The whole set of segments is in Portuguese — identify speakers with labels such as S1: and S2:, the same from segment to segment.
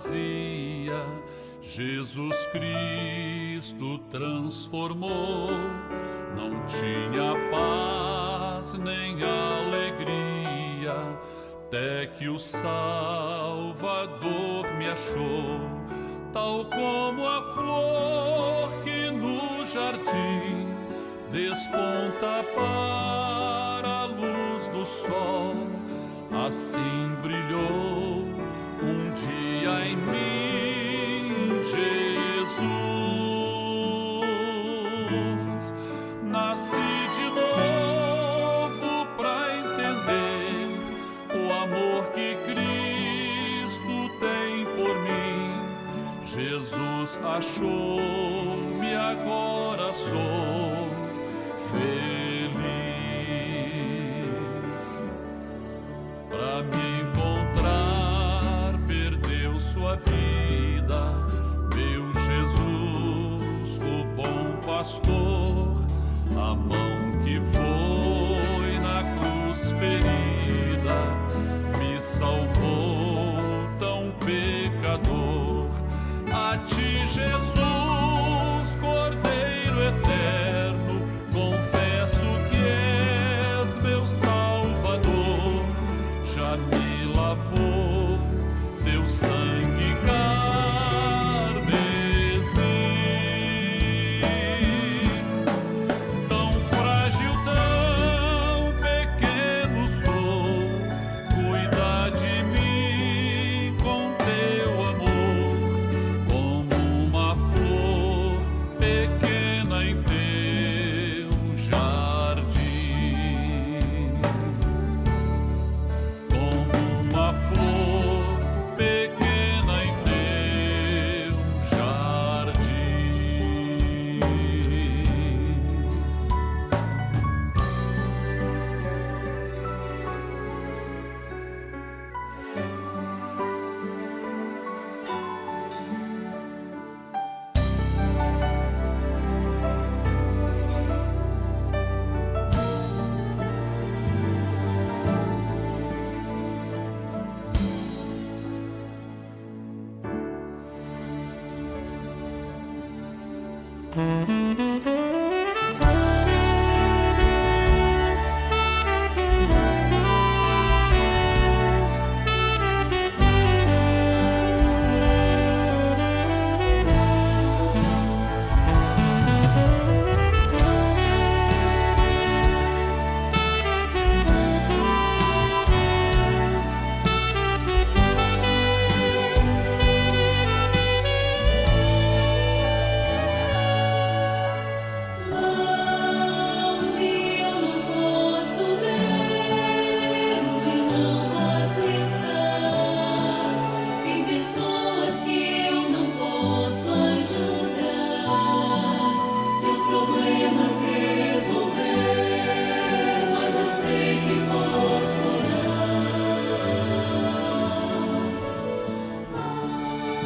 S1: vazia, Jesus Cristo transformou. Não tinha paz nem alegria, até que o Salvador me achou. Tal como a flor que no jardim desponta para a luz do sol, assim brilhou um dia em mim Jesus. Nasci de novo para entender o amor que Cristo tem por mim. Jesus achou-me, agora sou feliz. Para me encontrar, perdeu sua vida, meu Jesus, o bom pastor. A mão que foi na cruz ferida me salvou, tão pecador. A ti, Jesus, Cordeiro eterno, confesso que és meu Salvador. Já me lavou teu sangue carmesim. Tão frágil, tão pequeno sou, cuida de mim com teu amor, como uma flor pequena em teu jardim. Como uma flor pequena em teu jardim.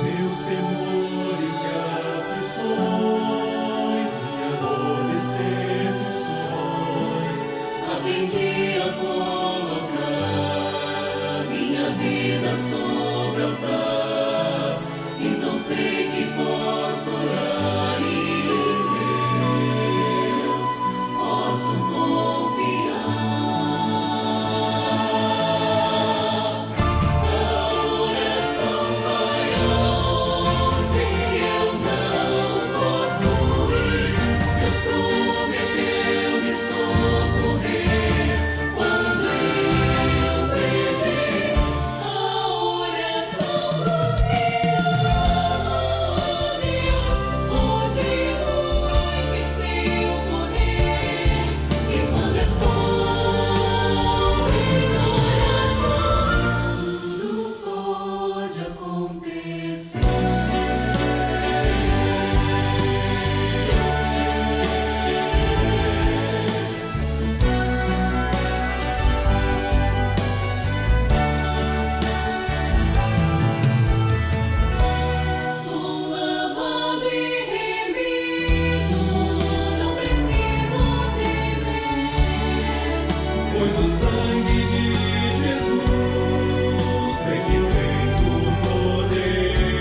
S2: Meus temores e aflições, minha dor, decepções, aprendi a colocar minha vida sobre o altar. Então sei que posso orar e em Deus posso confiar. Pois o sangue de Jesus é que tem o poder.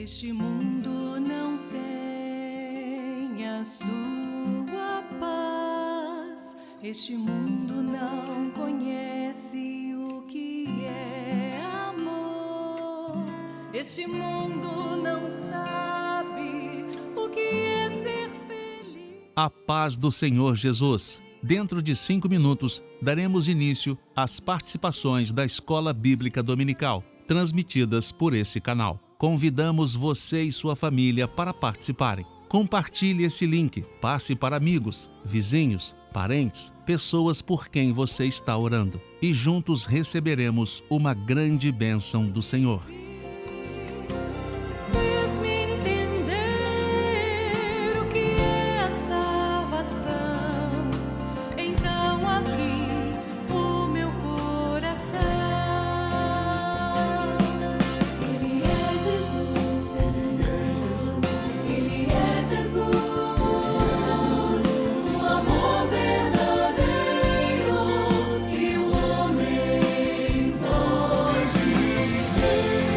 S3: Este mundo não tem a sua paz. Este mundo não conhece o que é amor. Este mundo não sabe o que é ser feliz.
S4: A paz do Senhor Jesus. Dentro de 5 minutos, daremos início às participações da Escola Bíblica Dominical, transmitidas por esse canal. Convidamos você e sua família para participarem. Compartilhe esse link, passe para amigos, vizinhos, parentes, pessoas por quem você está orando. E juntos receberemos uma grande bênção do Senhor.
S3: Fez-me entender o que é a salvação. Então abri o meu coração. Ele é Jesus. Ele é Jesus. O amor verdadeiro que o homem pode ter.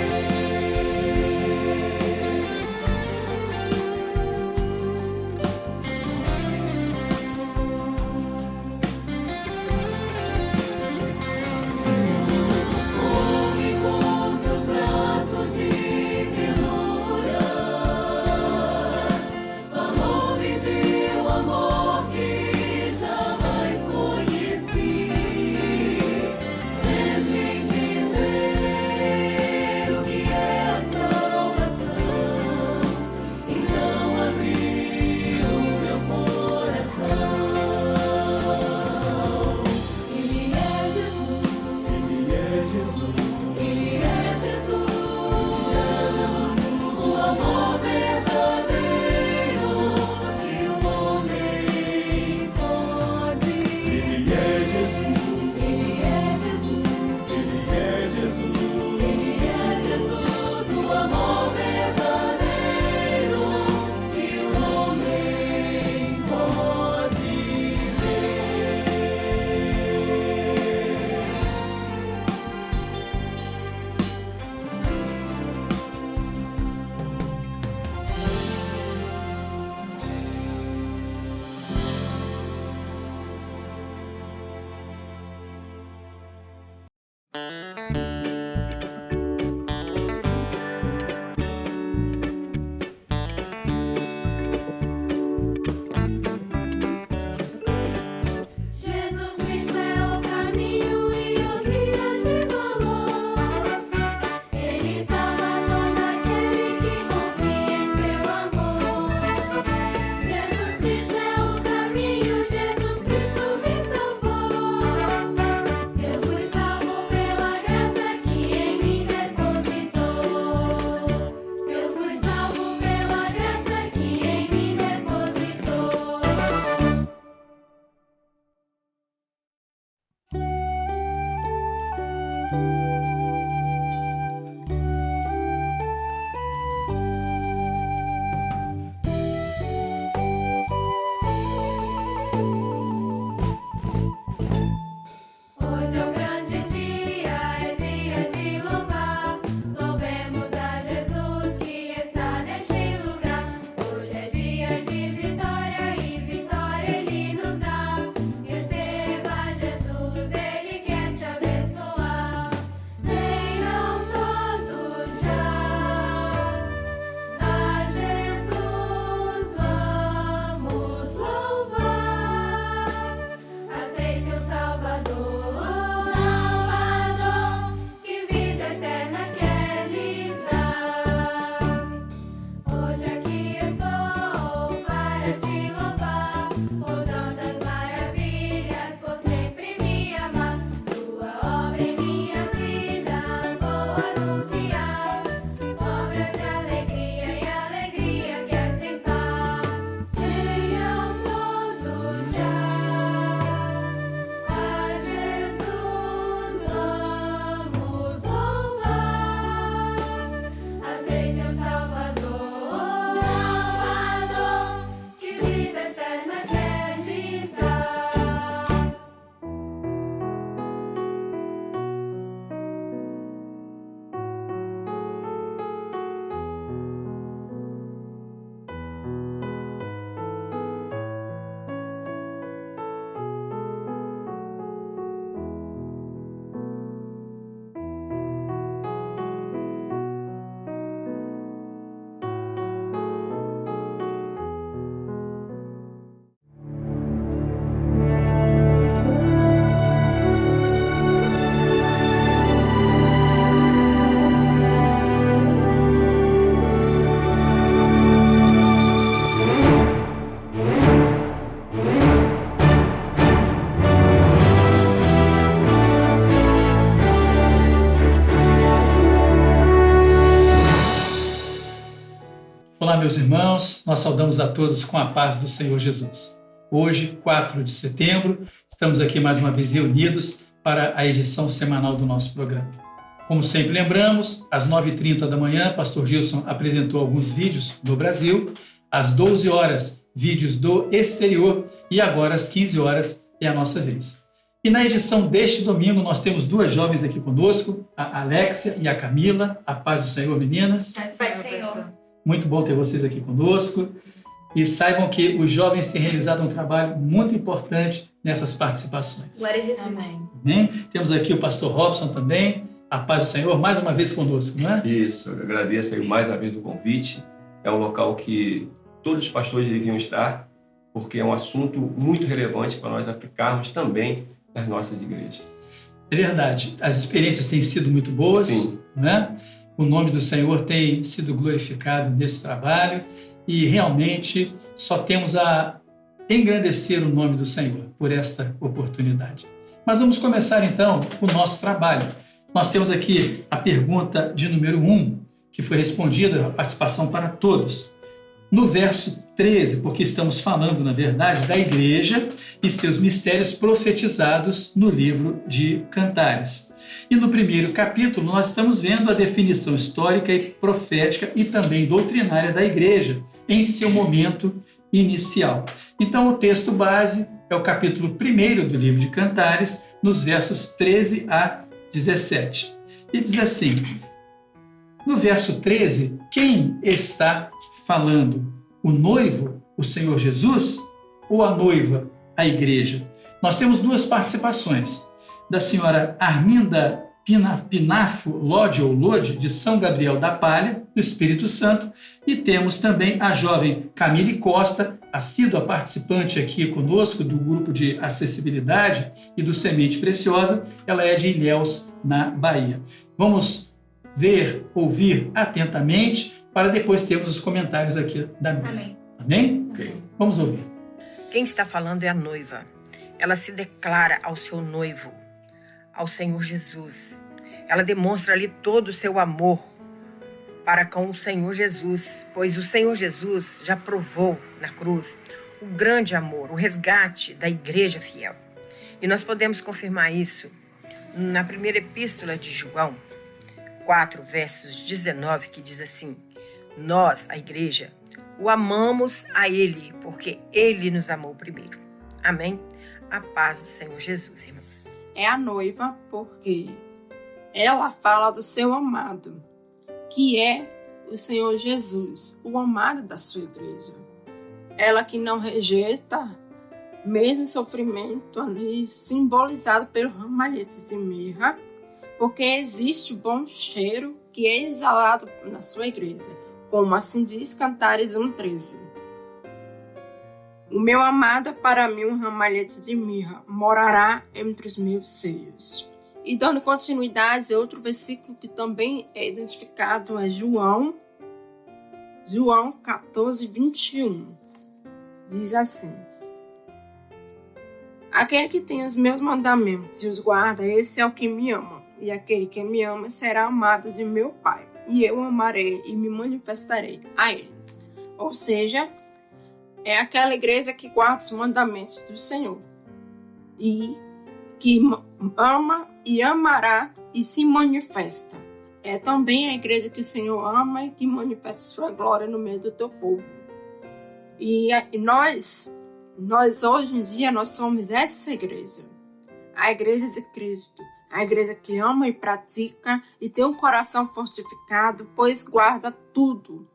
S5: meus irmãos, nós saudamos a todos com a paz do Senhor Jesus. Hoje, 4 de setembro, estamos aqui mais uma vez reunidos para a edição semanal do nosso programa. Como sempre lembramos, às 9h30 da manhã, pastor Gilson apresentou alguns vídeos do Brasil, às 12 horas, vídeos do exterior e agora às 15 horas é a nossa vez. E na edição deste domingo nós temos duas jovens aqui conosco, a Alexia e a Camila. A paz do Senhor, meninas.
S3: Pai do Senhor.
S5: Muito bom ter vocês aqui conosco. E saibam que os jovens têm realizado um trabalho muito importante nessas participações.
S3: Glória a Jesus.
S5: Amém? Temos aqui o pastor Robson também. A paz do Senhor, mais uma vez conosco, não é?
S6: Isso, eu agradeço aí mais uma vez o convite. É um local que todos os pastores deviam estar, porque é um assunto muito relevante para nós aplicarmos também nas nossas igrejas.
S5: É verdade, as experiências têm sido muito boas,
S6: Sim.
S5: né? O nome do Senhor tem sido glorificado nesse trabalho e realmente só temos a engrandecer o nome do Senhor por esta oportunidade. Mas vamos começar então o nosso trabalho. Nós temos aqui a pergunta de número 1, que foi respondida, a participação para todos. No verso 13, porque estamos falando, na verdade, da igreja e seus mistérios profetizados no livro de Cantares. E no primeiro capítulo, nós estamos vendo a definição histórica e profética e também doutrinária da igreja em seu momento inicial. Então, o texto base é o capítulo 1 do livro de Cantares, nos versos 13 a 17. E diz assim, no verso 13, quem está falando? O noivo, o Senhor Jesus, ou a noiva, a igreja? Nós temos duas participações, da senhora Arminda Pinafo Lode, ou Lode, de São Gabriel da Palha, do Espírito Santo, e temos também a jovem Camille Costa, assídua participante aqui conosco do grupo de acessibilidade e do Semente Preciosa. Ela é de Ilhéus, na Bahia. Vamos ver, ouvir atentamente, para depois termos os comentários aqui da mesa. Amém?
S6: Okay.
S5: Vamos ouvir.
S7: Quem está falando é a noiva. Ela se declara ao seu noivo, ao Senhor Jesus. Ela demonstra ali todo o seu amor para com o Senhor Jesus, pois o Senhor Jesus já provou na cruz o grande amor, o resgate da igreja fiel. E nós podemos confirmar isso na primeira epístola de João, 4, versos 19, que diz assim: nós, a igreja, o amamos a Ele, porque Ele nos amou primeiro. Amém? A paz do Senhor Jesus, irmãos.
S8: É a noiva porque ela fala do seu amado, que é o Senhor Jesus, o amado da sua igreja. Ela que não rejeita, mesmo o sofrimento ali, simbolizado pelo ramalhete de mirra, porque existe o bom cheiro que é exalado na sua igreja, como assim diz Cantares 1:13. O meu amado é para mim um ramalhete de mirra, morará entre os meus seios. E dando continuidade, outro versículo que também é identificado é João 14:21. Diz assim: aquele que tem os meus mandamentos e os guarda, esse é o que me ama. E aquele que me ama será amado de meu Pai. E eu amarei e me manifestarei a ele. Ou seja, é aquela igreja que guarda os mandamentos do Senhor. E que ama e amará e se manifesta. É também a igreja que o Senhor ama e que manifesta sua glória no meio do teu povo. E nós hoje em dia, nós somos essa igreja. A igreja de Cristo. A igreja que ama e pratica e tem um coração fortificado, pois guarda tudo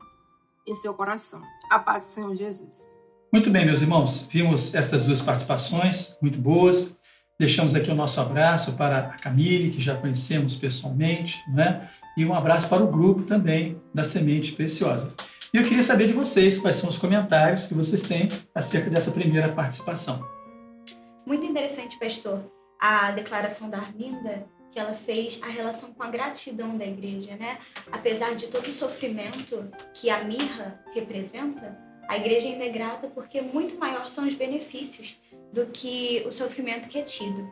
S8: em seu coração. A paz do Senhor Jesus.
S5: Muito bem, meus irmãos. Vimos essas duas participações muito boas. Deixamos aqui o nosso abraço para a Camille, que já conhecemos pessoalmente, né? E um abraço para o grupo também da Semente Preciosa. E eu queria saber de vocês quais são os comentários que vocês têm acerca dessa primeira participação.
S9: Muito interessante, pastor, a declaração da Arminda, que ela fez a relação com a gratidão da igreja, né? Apesar de todo o sofrimento que a mirra representa, a igreja ainda é grata porque muito maior são os benefícios do que o sofrimento que é tido.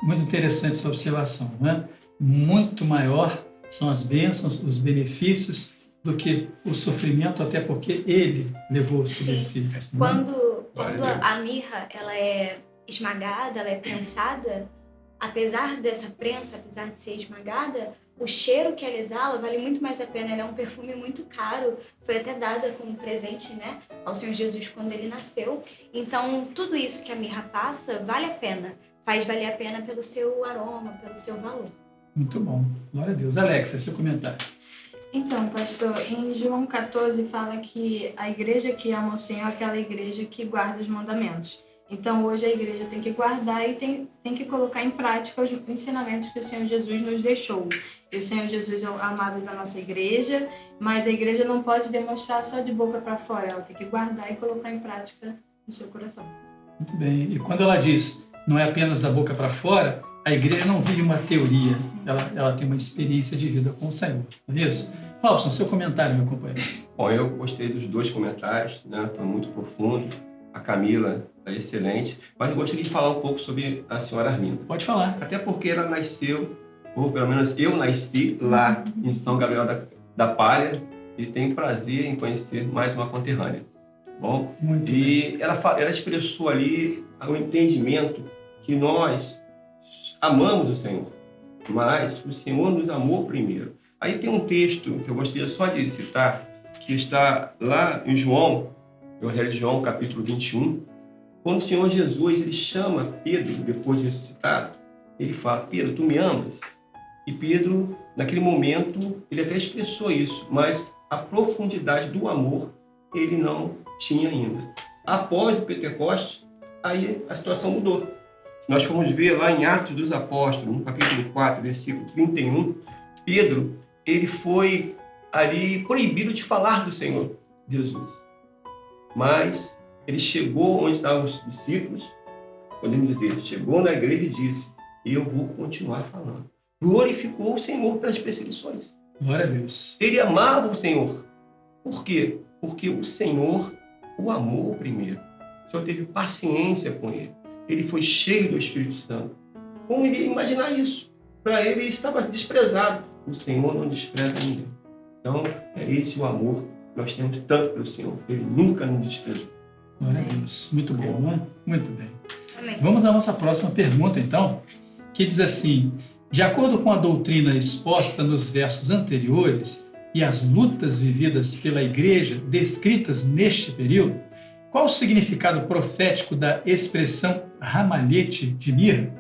S5: Muito interessante essa observação, né? Muito maior são as bênçãos, os benefícios do que o sofrimento, até porque ele levou sobre si.
S9: Quando
S6: Glória a Deus.
S9: a mirra ela é esmagada, ela é prensada, apesar dessa prensa, apesar de ser esmagada, o cheiro que ela exala vale muito mais a pena. Ela é um perfume muito caro, foi até dada como presente, né, ao Senhor Jesus quando ele nasceu. Então, tudo isso que a mirra passa vale a pena, faz valer a pena pelo seu aroma, pelo seu valor.
S5: Muito bom. Glória a Deus. Alexa, seu comentário.
S8: Então, pastor, em João 14 fala que a igreja que ama o Senhor é aquela igreja que guarda os mandamentos. Então, hoje a igreja tem que guardar e tem que colocar em prática os ensinamentos que o Senhor Jesus nos deixou. E o Senhor Jesus é o amado da nossa igreja, mas a igreja não pode demonstrar só de boca para fora, ela tem que guardar e colocar em prática no seu coração.
S5: Muito bem. E quando ela diz não é apenas da boca para fora, a igreja não vive uma teoria, ela tem uma experiência de vida com o Senhor. Não é isso? Robson, seu comentário, meu companheiro.
S6: Bom, eu gostei dos dois comentários, né? Foi muito profundo. A Camila é excelente, mas eu gostaria de falar um pouco sobre a senhora Arminda.
S5: Pode falar.
S6: Até porque ela nasceu, ou pelo menos eu nasci lá em São Gabriel da Palha e tenho prazer em conhecer mais uma conterrânea. Bom,
S5: Muito
S6: e ela expressou ali o entendimento que nós amamos o Senhor, mas o Senhor nos amou primeiro. Aí tem um texto que eu gostaria só de citar, que está lá em João, Evangelho de João, capítulo 21, quando o Senhor Jesus ele chama Pedro, depois de ressuscitado, ele fala, Pedro, tu me amas? E Pedro, naquele momento, ele até expressou isso, mas a profundidade do amor ele não tinha ainda. Após o Pentecostes, aí a situação mudou. Se nós formos ver lá em Atos dos Apóstolos, no capítulo 4, versículo 31, Pedro, ele foi ali proibido de falar do Senhor Jesus. Mas ele chegou onde estavam os discípulos, podemos dizer, chegou na igreja e disse, eu vou continuar falando. Glorificou o Senhor pelas perseguições.
S5: Glória a Deus.
S6: Ele amava o Senhor. Por quê? Porque o Senhor o amou primeiro. O Senhor teve paciência com ele. Ele foi cheio do Espírito Santo. Como ele ia imaginar isso? Para ele estava desprezado. O Senhor não despreza ninguém. Então, é esse o amor que nós temos tanto pelo Senhor. Ele nunca nos desprezou.
S5: Glória a Deus. Muito bom, não é? Muito bem.
S9: Amém.
S5: Vamos à nossa próxima pergunta, então, que diz assim, de acordo com a doutrina exposta nos versos anteriores e as lutas vividas pela igreja descritas neste período, qual o significado profético da expressão ramalhete de mirra?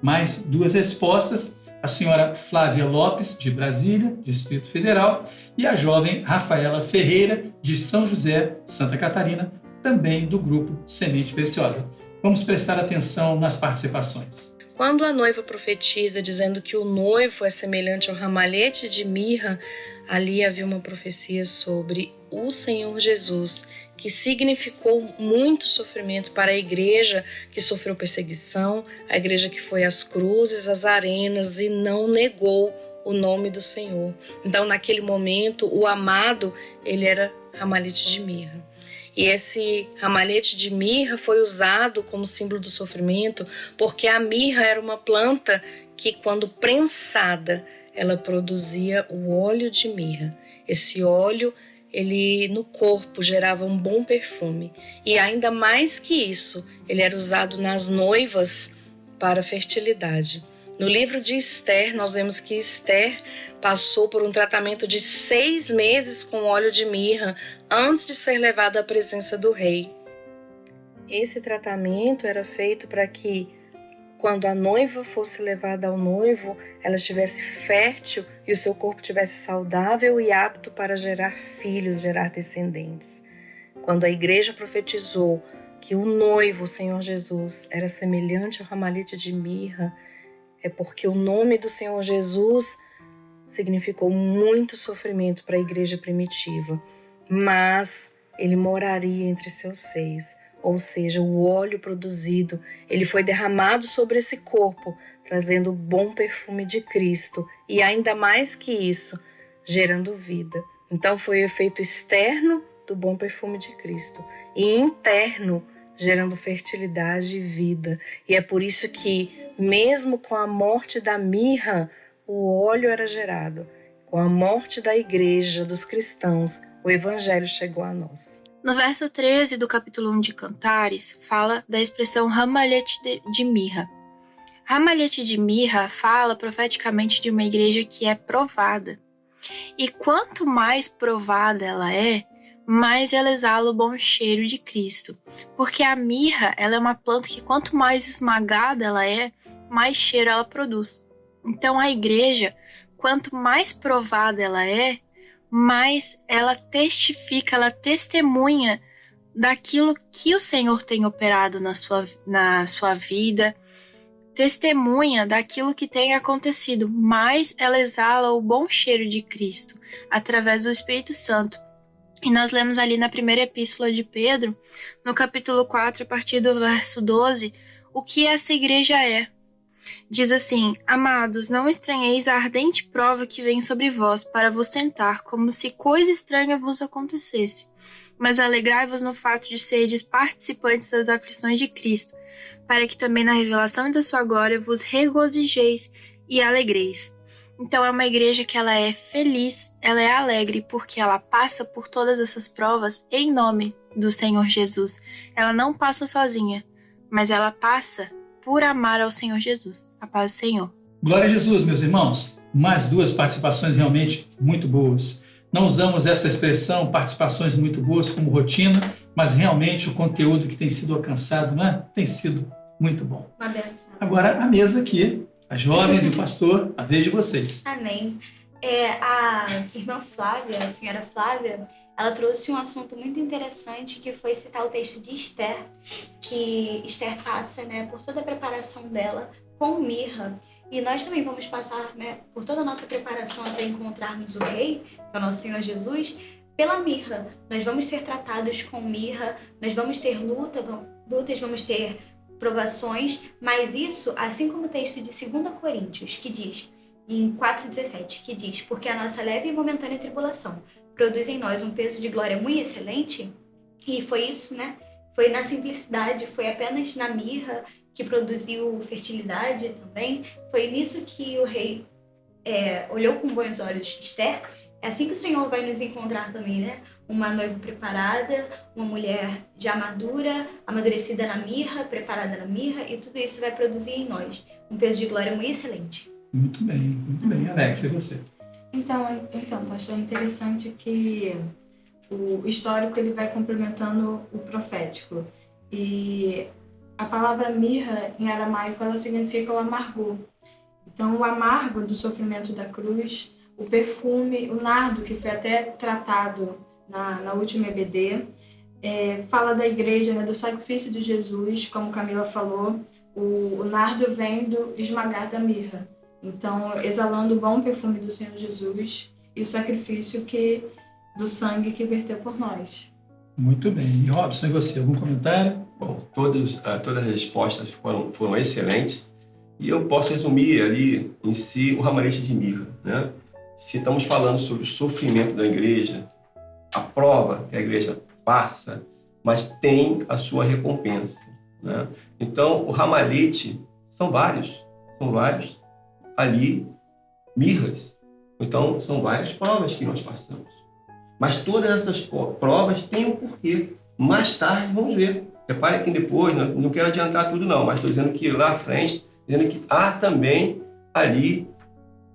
S5: Mais duas respostas, a senhora Flávia Lopes, de Brasília, Distrito Federal, e a jovem Rafaela Ferreira, de São José, Santa Catarina, também do grupo Semente Preciosa. Vamos prestar atenção nas participações.
S10: Quando a noiva profetiza dizendo que o noivo é semelhante ao ramalhete de mirra, ali havia uma profecia sobre o Senhor Jesus, que significou muito sofrimento para a igreja que sofreu perseguição, a igreja que foi às cruzes, às arenas e não negou o nome do Senhor. Então, naquele momento, o amado, ele era ramalhete de mirra. E esse ramalhete de mirra foi usado como símbolo do sofrimento, porque a mirra era uma planta que, quando prensada, ela produzia o óleo de mirra. Esse óleo, ele no corpo gerava um bom perfume. E ainda mais que isso, ele era usado nas noivas para fertilidade. No livro de Esther, nós vemos que Esther passou por um tratamento de 6 meses com óleo de mirra antes de ser levada à presença do rei. Esse tratamento era feito para que, quando a noiva fosse levada ao noivo, ela estivesse fértil e o seu corpo estivesse saudável e apto para gerar filhos, gerar descendentes. Quando a igreja profetizou que o noivo, o Senhor Jesus, era semelhante ao ramalhete de mirra, é porque o nome do Senhor Jesus significou muito sofrimento para a igreja primitiva, mas ele moraria entre seus seios, ou seja, o óleo produzido, ele foi derramado sobre esse corpo, trazendo o bom perfume de Cristo, e ainda mais que isso, gerando vida. Então foi o efeito externo do bom perfume de Cristo, e interno, gerando fertilidade e vida. E é por isso que, mesmo com a morte da mirra, o óleo era gerado. Com a morte da igreja, dos cristãos, o evangelho chegou a nós.
S8: No verso 13 do capítulo 1 de Cantares, fala da expressão ramalhete de mirra. Ramalhete de mirra fala profeticamente de uma igreja que é provada. E quanto mais provada ela é, mais ela exala o bom cheiro de Cristo. Porque a mirra, ela é uma planta que quanto mais esmagada ela é, mais cheiro ela produz. Então a igreja, quanto mais provada ela é, mais ela testifica, ela testemunha daquilo que o Senhor tem operado na sua vida, testemunha daquilo que tem acontecido, mais ela exala o bom cheiro de Cristo, através do Espírito Santo. E nós lemos ali na primeira epístola de Pedro, no capítulo 4, a partir do verso 12, o que essa igreja é. Diz assim: Amados, não estranheis a ardente prova que vem sobre vós, para vos tentar, como se coisa estranha vos acontecesse. Mas alegrai-vos no fato de serdes participantes das aflições de Cristo, para que também na revelação da sua glória vos regozijeis e alegreis. Então é uma igreja que ela é feliz, ela é alegre, porque ela passa por todas essas provas em nome do Senhor Jesus. Ela não passa sozinha, mas ela passa por amar ao Senhor Jesus. A paz do Senhor.
S5: Glória a Jesus, meus irmãos. Mais duas participações realmente muito boas. Não usamos essa expressão, participações muito boas, como rotina, mas realmente o conteúdo que tem sido alcançado, né, tem sido muito bom.
S9: Uma benção.
S5: Agora, a mesa aqui, as jovens e o pastor, a vez de vocês.
S9: Amém. A irmã Flávia, a senhora Flávia, ela trouxe um assunto muito interessante, que foi citar o texto de Esther, que Esther passa, né, por toda a preparação dela com mirra. E nós também vamos passar, né, por toda a nossa preparação até encontrarmos o Rei, que é o nosso Senhor Jesus, pela mirra. Nós vamos ser tratados com mirra, nós vamos ter lutas, vamos ter provações, mas isso, assim como o texto de 2 Coríntios, que diz, em 4,17, que diz: porque a nossa leve e momentânea tribulação produz em nós um peso de glória muito excelente. E foi isso, né? Foi na simplicidade, foi apenas na mirra que produziu fertilidade também. Foi nisso que o rei olhou com bons olhos Esther. É assim que o Senhor vai nos encontrar também, né? Uma noiva preparada, uma mulher já madura, amadurecida na mirra, preparada na mirra, e tudo isso vai produzir em nós um peso de glória muito excelente.
S5: Muito bem. Alex, e você?
S11: Então, pastor, é interessante que o histórico ele vai complementando o profético. E a palavra mirra, em aramaico, ela significa o amargor. Então, o amargo do sofrimento da cruz, o perfume, o nardo, que foi até tratado na última EBD, fala da igreja, né, do sacrifício de Jesus, como Camila falou, o nardo vem do esmagar da mirra. Então, exalando o bom perfume do Senhor Jesus e o sacrifício do sangue que verteu por nós.
S5: Muito bem. E Robson, e você, algum comentário?
S6: Bom, todas as respostas foram excelentes, e eu posso resumir ali em si o ramalhete de mirra, né? Se estamos falando sobre o sofrimento da igreja, a prova que a igreja passa, mas tem a sua recompensa, né? Então, o ramalhete são vários ali mirras. Então, são várias provas que nós passamos. Mas todas essas provas têm um porquê. Mais tarde, vamos ver. Repare que depois, não quero adiantar tudo não, mas estou dizendo que lá à frente, dizendo que há também ali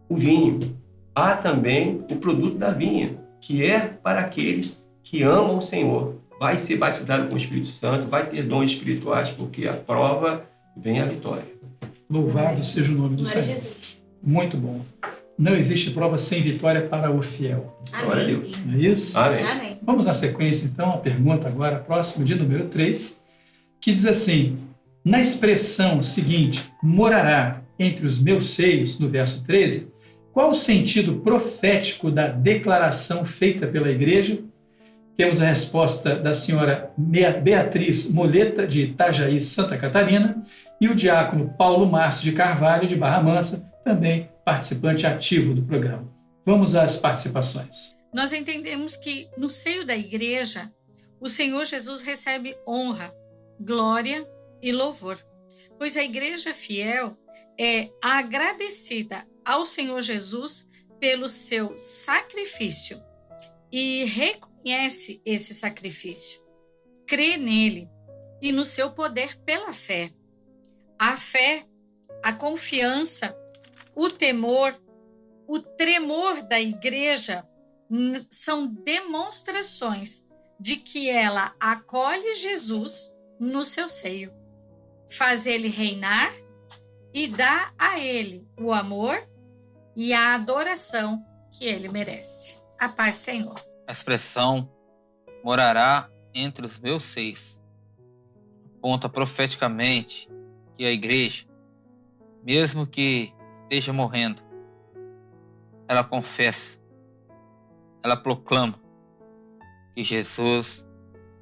S6: o vinho. Há também o produto da vinha, que é para aqueles que amam o Senhor. Vai ser batizado com o Espírito Santo, vai ter dons espirituais, porque a prova vem a vitória.
S5: Louvado seja o nome do Senhor.
S9: Jesus.
S5: Muito bom. Não existe prova sem vitória para o fiel.
S6: Glória a Deus.
S5: Não é isso?
S6: Amém.
S9: Amém.
S5: Vamos na sequência, então, a pergunta agora, próximo de número 3, que diz assim: na expressão seguinte, morará entre os meus seios, no verso 13, qual o sentido profético da declaração feita pela igreja? Temos a resposta da senhora Beatriz Moleta, de Itajaí, Santa Catarina, e o diácono Paulo Márcio de Carvalho, de Barra Mansa, também participante ativo do programa. Vamos às participações.
S12: Nós entendemos que no seio da igreja, o Senhor Jesus recebe honra, glória e louvor, pois a igreja fiel é agradecida ao Senhor Jesus pelo seu sacrifício e reconhece esse sacrifício, crê nele e no seu poder pela fé. A fé, a confiança, o temor, o tremor da igreja são demonstrações de que ela acolhe Jesus no seu seio, faz ele reinar e dá a ele o amor e a adoração que ele merece. A paz, Senhor.
S13: A expressão morará entre os meus seios aponta profeticamente que a igreja, mesmo que esteja morrendo, ela confessa, ela proclama que Jesus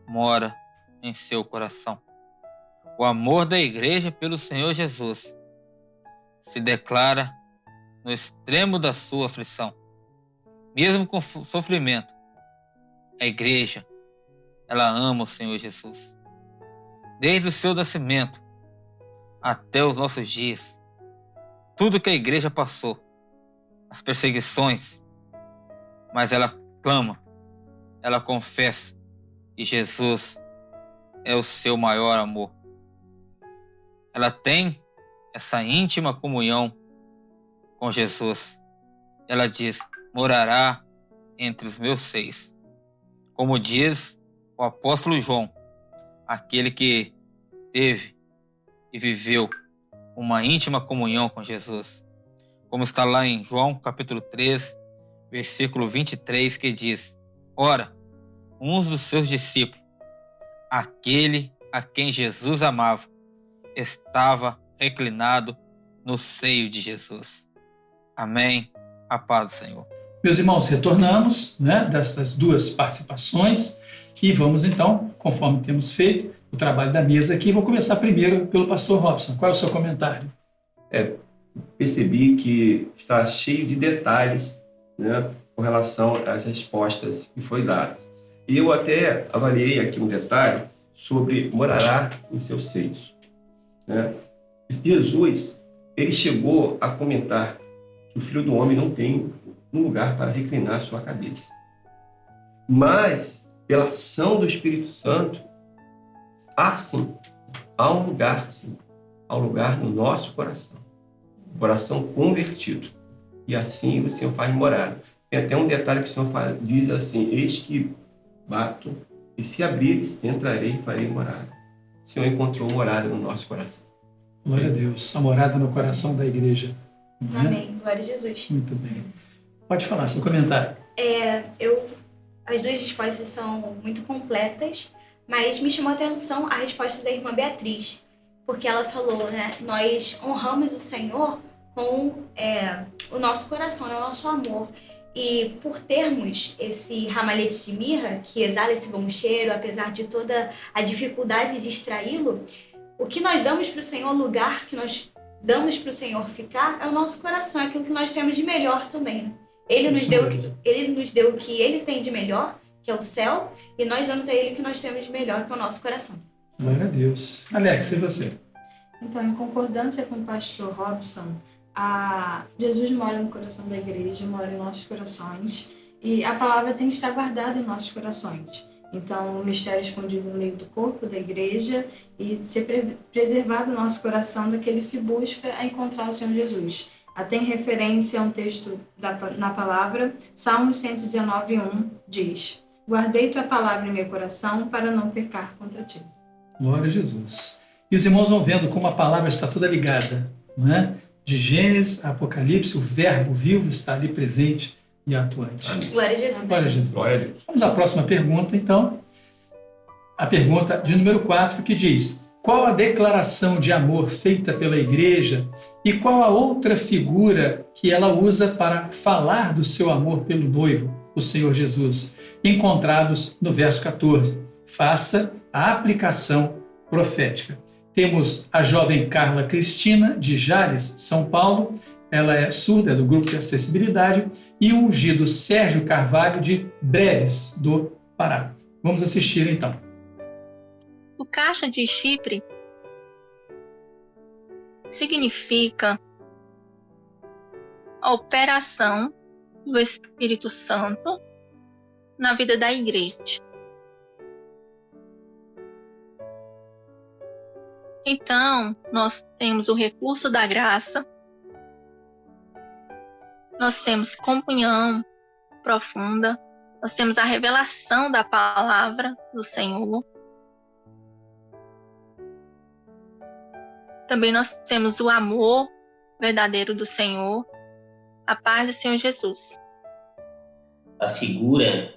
S13: mora em seu coração. O amor da igreja pelo Senhor Jesus se declara no extremo da sua aflição. Mesmo com sofrimento, a igreja, ela ama o Senhor Jesus. Desde o seu nascimento até os nossos dias, tudo que a igreja passou, as perseguições, mas ela clama, ela confessa que Jesus é o seu maior amor. Ela tem essa íntima comunhão com Jesus. Ela diz: morará entre os meus seios. Como diz o apóstolo João, aquele que teve e viveu uma íntima comunhão com Jesus. Como está lá em João capítulo 3, versículo 23, que diz: ora, uns dos seus discípulos, aquele a quem Jesus amava, estava reclinado no seio de Jesus. Amém. A paz do Senhor.
S5: Meus irmãos, retornamos, dessas duas participações e vamos então, conforme temos feito, o trabalho da mesa aqui. Vou começar primeiro pelo pastor Robson. Qual é o seu comentário?
S6: Percebi que está cheio de detalhes, com relação às respostas que foi dadas. E eu até avaliei aqui um detalhe sobre morará em seus seios. Jesus, ele chegou a comentar que o Filho do Homem não tem um lugar para reclinar sua cabeça. Mas, pela ação do Espírito Santo, há um lugar, sim. Há um lugar no nosso coração. Coração convertido. E assim o Senhor faz morada. Tem até um detalhe que o Senhor diz assim: eis que bato, e se abrires, entrarei e farei morada. O Senhor encontrou morada no nosso coração.
S5: Glória a Deus. A morada no coração da igreja.
S9: Amém. Glória a Jesus.
S5: Muito bem. Pode falar, seu comentário.
S9: As duas respostas são muito completas, mas me chamou a atenção a resposta da irmã Beatriz, porque ela falou, nós honramos o Senhor com o nosso coração, o nosso amor. E por termos esse ramalhete de mirra, que exala esse bom cheiro, apesar de toda a dificuldade de extraí-lo, o que nós damos para o Senhor, o lugar que nós damos para o Senhor ficar, é o nosso coração, é aquilo que nós temos de melhor também. Ele nos deu o que Ele tem de melhor, que é o céu, e nós damos a Ele o que nós temos de melhor, que é o nosso coração.
S5: Glória a Deus. Alex, e você?
S11: Então, em concordância com o pastor Robson, Jesus mora no coração da igreja, mora em nossos corações, e a palavra tem que estar guardada em nossos corações. Então, o mistério escondido no meio do corpo da igreja e ser preservado no nosso coração daquele que busca encontrar o Senhor Jesus. Tem referência a um texto na palavra, Salmos 119:1 diz: guardei tua palavra em meu coração para não pecar contra ti.
S5: Glória a Jesus. E os irmãos vão vendo como a palavra está toda ligada, De Gênesis a Apocalipse, o verbo vivo está ali presente e atuante.
S9: Glória a Jesus.
S5: Glória a Jesus.
S6: Glória a Deus.
S5: Vamos à próxima pergunta, então. A pergunta de número 4, que diz: qual a declaração de amor feita pela igreja e qual a outra figura que ela usa para falar do seu amor pelo noivo, o Senhor Jesus, encontrados no verso 14? Faça a aplicação profética. Temos a jovem Carla Cristina, de Jales, São Paulo. Ela é surda, é do grupo de acessibilidade. E o ungido Sérgio Carvalho, de Breves, do Pará. Vamos assistir, então.
S14: O caixa de Chipre significa a operação do Espírito Santo na vida da igreja. Então, nós temos o recurso da graça, nós temos comunhão profunda, nós temos a revelação da palavra do Senhor. Também nós temos o amor verdadeiro do Senhor, a paz do Senhor Jesus.
S15: A figura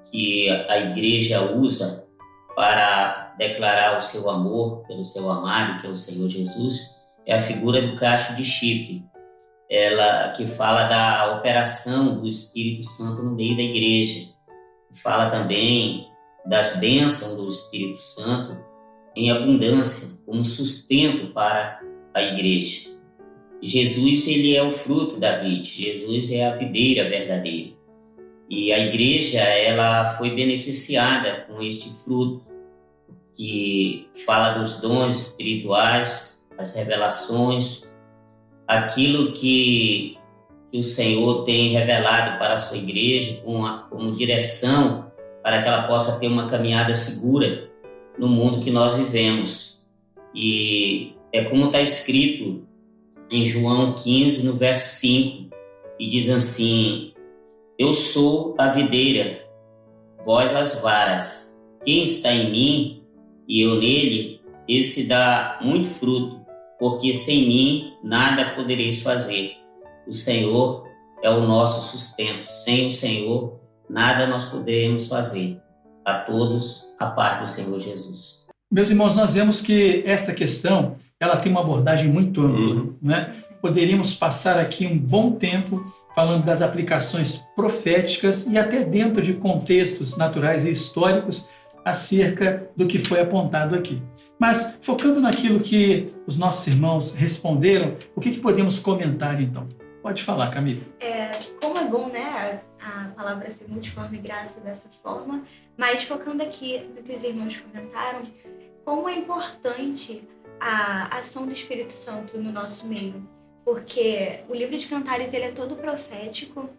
S15: que a igreja usa para declarar o seu amor pelo seu amado, que é o Senhor Jesus, é a figura do cacho de Chipre, ela que fala da operação do Espírito Santo no meio da igreja. Fala também das bênçãos do Espírito Santo em abundância, como sustento para a igreja. Jesus, ele é o fruto da vide, Jesus é a videira verdadeira. E a igreja, ela foi beneficiada com este fruto, que fala dos dons espirituais, as revelações, aquilo que o Senhor tem revelado para a sua igreja como direção para que ela possa ter uma caminhada segura no mundo que nós vivemos. E é como está escrito em João 15, no verso 5, e diz assim: eu sou a videira, vós as varas. Quem está em mim e eu nele, esse dá muito fruto, porque sem mim nada podereis fazer. O Senhor é o nosso sustento. Sem o Senhor, nada nós poderemos fazer. A todos, a paz do Senhor Jesus.
S5: Meus irmãos, nós vemos que esta questão, ela tem uma abordagem muito ampla, né? Poderíamos passar aqui um bom tempo falando das aplicações proféticas e até dentro de contextos naturais e históricos acerca do que foi apontado aqui. Mas, focando naquilo que os nossos irmãos responderam, o que podemos comentar, então? Pode falar, Camila.
S9: Como é bom, né, a palavra ser multiforme e graça dessa forma, mas focando aqui no que os irmãos comentaram, como é importante a ação do Espírito Santo no nosso meio, porque o livro de Cantares, ele é todo profético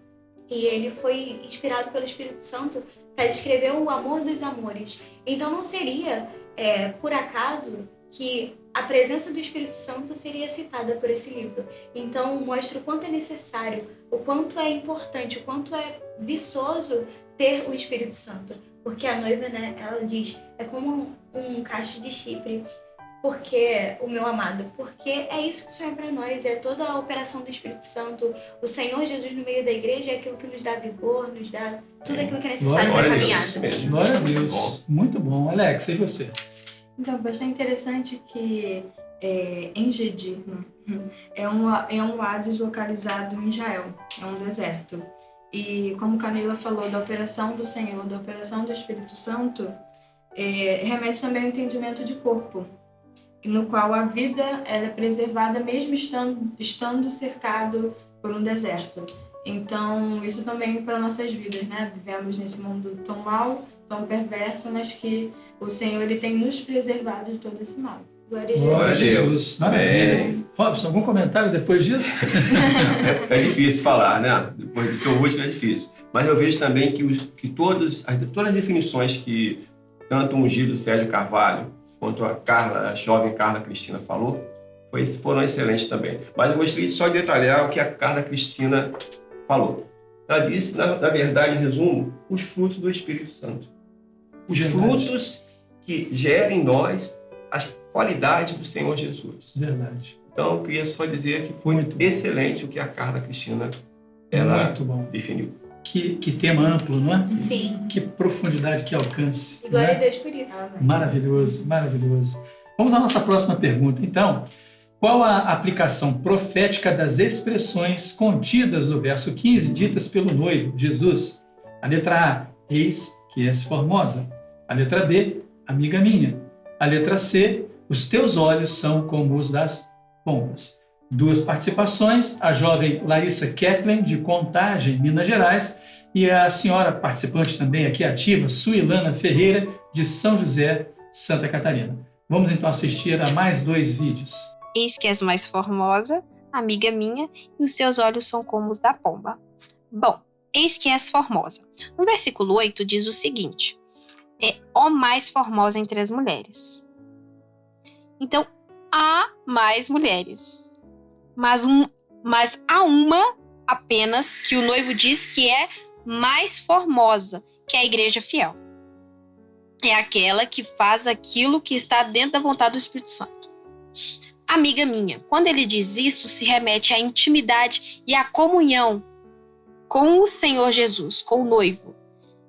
S9: e ele foi inspirado pelo Espírito Santo para descrever o amor dos amores. Então não seria, por acaso, que a presença do Espírito Santo seria citada por esse livro. Então mostra o quanto é necessário, o quanto é importante, o quanto é viçoso ter o Espírito Santo. Porque a noiva, né, ela diz, é como um cacho de Chipre, porque o meu amado, porque é isso que o Senhor é para nós, é toda a operação do Espírito Santo. O Senhor Jesus no meio da igreja é aquilo que nos dá vigor, nos dá tudo aquilo que é necessário para a caminhada.
S5: Glória a Deus. Muito bom. Alex, e você?
S11: Então, bastante interessante que em Gedi é um oásis localizado em Israel, é um deserto. E como Camila falou da operação do Senhor, da operação do Espírito Santo, remete também ao entendimento de corpo, no qual a vida ela é preservada mesmo estando cercado por um deserto. Então, isso também para nossas vidas, né? Vivemos nesse mundo tão mal, tão perverso, mas que o Senhor ele tem nos preservado de todo esse mal. Glória a Jesus.
S6: Glória a Deus.
S5: Maravilha. Robson, algum comentário depois disso?
S6: É difícil falar, né? Depois do seu último é difícil. Mas eu vejo também que todas as definições que tanto o ungido Sérgio Carvalho quanto a jovem Carla Cristina falou, foram excelentes também. Mas eu gostaria só de detalhar o que a Carla Cristina falou. Ela disse, na verdade, em resumo, os frutos do Espírito Santo. Os frutos que gerem em nós as qualidades do Senhor Jesus.
S5: Verdade.
S6: Então, eu queria só dizer que foi excelente o que a Carla Cristina definiu.
S5: Que tema amplo, não é?
S9: Sim.
S5: Que profundidade, que alcance.
S9: E glória
S5: né?
S9: a Deus por isso.
S5: Maravilhoso, maravilhoso. Vamos à nossa próxima pergunta, então. Qual a aplicação profética das expressões contidas no verso 15, ditas pelo noivo, Jesus? A letra A, eis que és formosa. A letra B, amiga minha. A letra C, os teus olhos são como os das pombas. Duas participações, a jovem Larissa Keplen, de Contagem, Minas Gerais, e a senhora participante também aqui ativa, Suilana Ferreira, de São José, Santa Catarina. Vamos então assistir a mais 2 vídeos.
S16: Eis que és mais formosa, amiga minha, e os seus olhos são como os da pomba. Bom, eis que és formosa. No versículo 8 diz o seguinte: ó mais formosa entre as mulheres. Então, há mais mulheres, mas há uma apenas que o noivo diz que é mais formosa, que é a igreja fiel. É aquela que faz aquilo que está dentro da vontade do Espírito Santo. Amiga minha, quando ele diz isso, se remete à intimidade e à comunhão com o Senhor Jesus, com o noivo,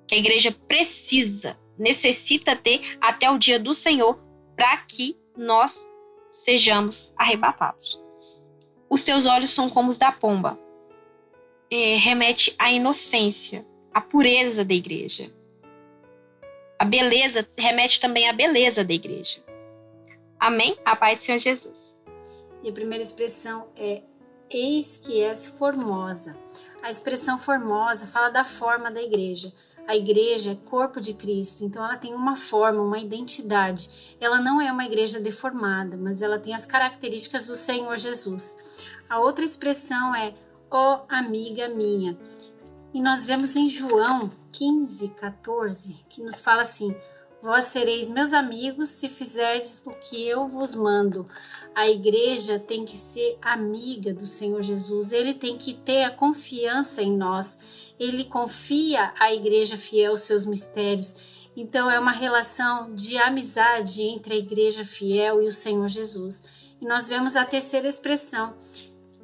S16: que a igreja necessita ter até o dia do Senhor para que nós sejamos arrebatados. Os teus olhos são como os da pomba. Remete à inocência, à pureza da igreja. A beleza remete também à beleza da igreja. Amém? A paz do Senhor Jesus.
S17: E a primeira expressão é eis que és formosa. A expressão formosa fala da forma da igreja. A igreja é corpo de Cristo, então ela tem uma forma, uma identidade. Ela não é uma igreja deformada, mas ela tem as características do Senhor Jesus. A outra expressão é ó amiga minha. E nós vemos em João 15:14, que nos fala assim: vós sereis meus amigos se fizerdes o que eu vos mando. A igreja tem que ser amiga do Senhor Jesus, ele tem que ter a confiança em nós, ele confia à igreja fiel os seus mistérios. Então é uma relação de amizade entre a igreja fiel e o Senhor Jesus. E nós vemos a terceira expressão,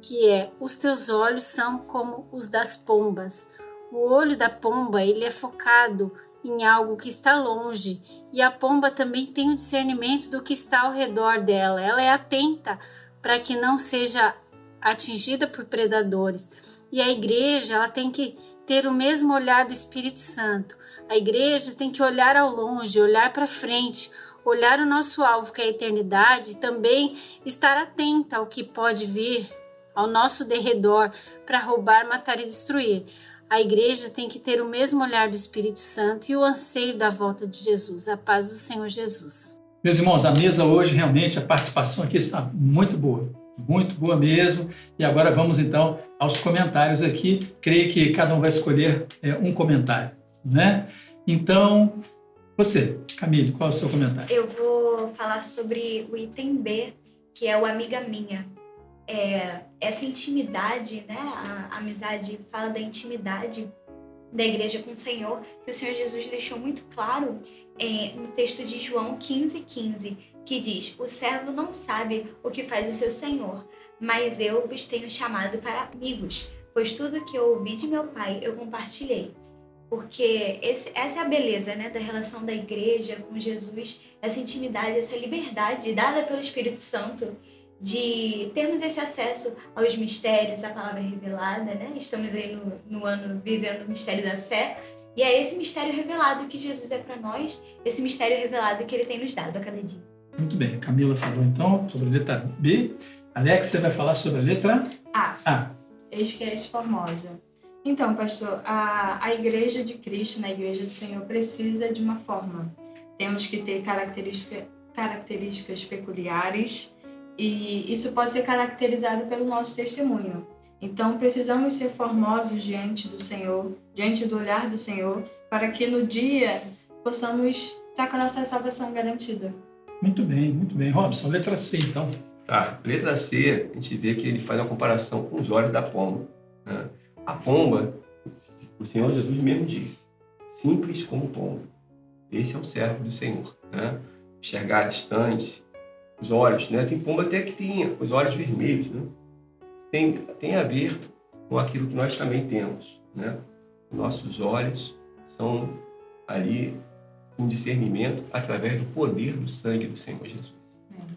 S17: que é os teus olhos são como os das pombas. O olho da pomba, ele é focado em algo que está longe, e a pomba também tem o discernimento do que está ao redor dela. Ela é atenta para que não seja atingida por predadores. E a igreja, ela tem que ter o mesmo olhar do Espírito Santo. A igreja tem que olhar ao longe, olhar para frente, olhar o nosso alvo, que é a eternidade, e também estar atenta ao que pode vir ao nosso derredor para roubar, matar e destruir. A igreja tem que ter o mesmo olhar do Espírito Santo e o anseio da volta de Jesus, a paz do Senhor Jesus.
S5: Meus irmãos, a mesa hoje, realmente, a participação aqui está muito boa mesmo. E agora vamos, então, aos comentários aqui. Creio que cada um vai escolher um comentário, né? Então, você, Camille, qual é o seu comentário?
S9: Eu vou falar sobre o item B, que é o amiga minha. Essa intimidade, né? A amizade fala da intimidade da igreja com o Senhor, que o Senhor Jesus deixou muito claro no texto de João 15:15, que diz: o servo não sabe o que faz o seu Senhor, mas eu vos tenho chamado para amigos, pois tudo que eu ouvi de meu Pai eu compartilhei. Porque essa é a beleza, né, da relação da igreja com Jesus, essa intimidade, essa liberdade dada pelo Espírito Santo, de termos esse acesso aos mistérios, à palavra revelada, né? Estamos aí no ano vivendo o mistério da fé, e é esse mistério revelado que Jesus é para nós, esse mistério revelado que ele tem nos dado a cada dia.
S5: Muito bem, Camila falou então sobre a letra B. Alex, você vai falar sobre a letra A.
S11: Eis que és formosa. Então, pastor, a igreja de Cristo, na igreja do Senhor, precisa de uma forma. Temos que ter características peculiares, e isso pode ser caracterizado pelo nosso testemunho. Então, precisamos ser formosos diante do Senhor, diante do olhar do Senhor, para que no dia possamos estar com a nossa salvação garantida.
S5: Muito bem. Robson, letra C, então.
S6: Tá, letra C, a gente vê que ele faz uma comparação com os olhos da pomba, né? A pomba, o Senhor Jesus mesmo diz, simples como pomba. Esse é o servo do Senhor, né? Enxergar distante, os olhos, né? Tem pomba até que tem os olhos vermelhos, né? Tem a ver com aquilo que nós também temos, né? Nossos olhos são ali um discernimento através do poder do sangue do Senhor Jesus.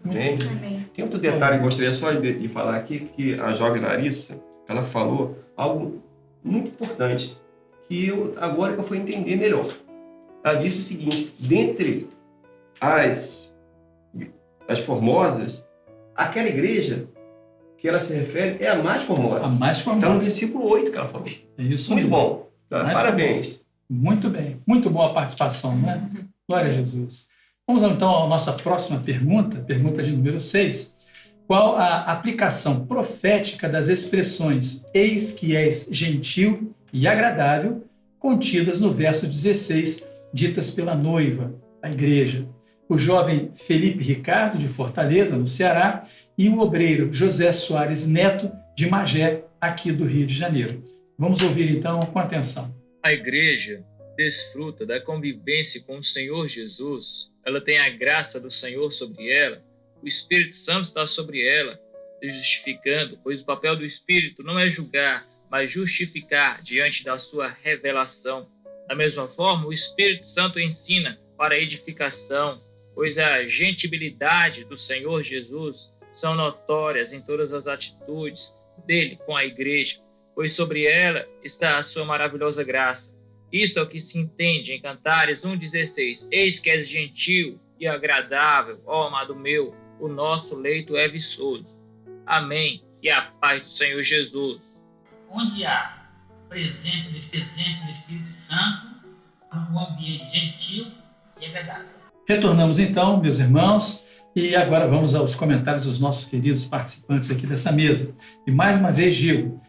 S6: Amém?
S9: Amém.
S6: Tem outro detalhe que eu gostaria só de falar aqui, que a jovem Larissa, ela falou algo muito importante, que eu agora que eu fui entender melhor. Ela disse o seguinte: dentre as formosas, aquela igreja que ela se refere é a mais formosa.
S5: A mais formosa.
S6: Está no versículo 8 que ela falou.
S5: É isso
S6: muito
S5: mesmo.
S6: Bom. Tá? Parabéns.
S5: Muito bem. Muito boa a participação, né? Glória a Jesus. Vamos então à nossa próxima pergunta de número 6. Qual a aplicação profética das expressões eis que és gentil e agradável, contidas no verso 16, ditas pela noiva, a igreja. O jovem Felipe Ricardo, de Fortaleza, no Ceará, e o obreiro José Soares Neto, de Magé, aqui do Rio de Janeiro. Vamos ouvir então com atenção.
S18: A igreja desfruta da convivência com o Senhor Jesus, ela tem a graça do Senhor sobre ela, o Espírito Santo está sobre ela, justificando, pois o papel do Espírito não é julgar, mas justificar diante da sua revelação. Da mesma forma, o Espírito Santo ensina para edificação, pois a gentibilidade do Senhor Jesus são notórias em todas as atitudes dele com a igreja, pois sobre ela está a sua maravilhosa graça. Isto é o que se entende em Cantares 1,16. Eis que és gentil e agradável, ó amado meu, o nosso leito é viçoso. Amém. E a paz do Senhor Jesus.
S19: Onde há presença do Espírito Santo, um ambiente gentil e agradável.
S5: Retornamos então, meus irmãos, e agora vamos aos comentários dos nossos queridos participantes aqui dessa mesa. E mais uma vez digo,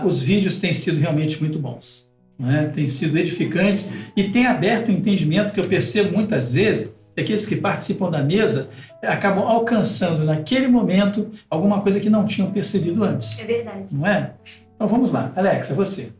S5: os vídeos têm sido realmente muito bons, né? Têm sido edificantes e têm aberto um entendimento que eu percebo muitas vezes, que aqueles que participam da mesa acabam alcançando naquele momento alguma coisa que não tinham percebido antes.
S11: É verdade.
S5: Não é? Então vamos lá. Alexa, você.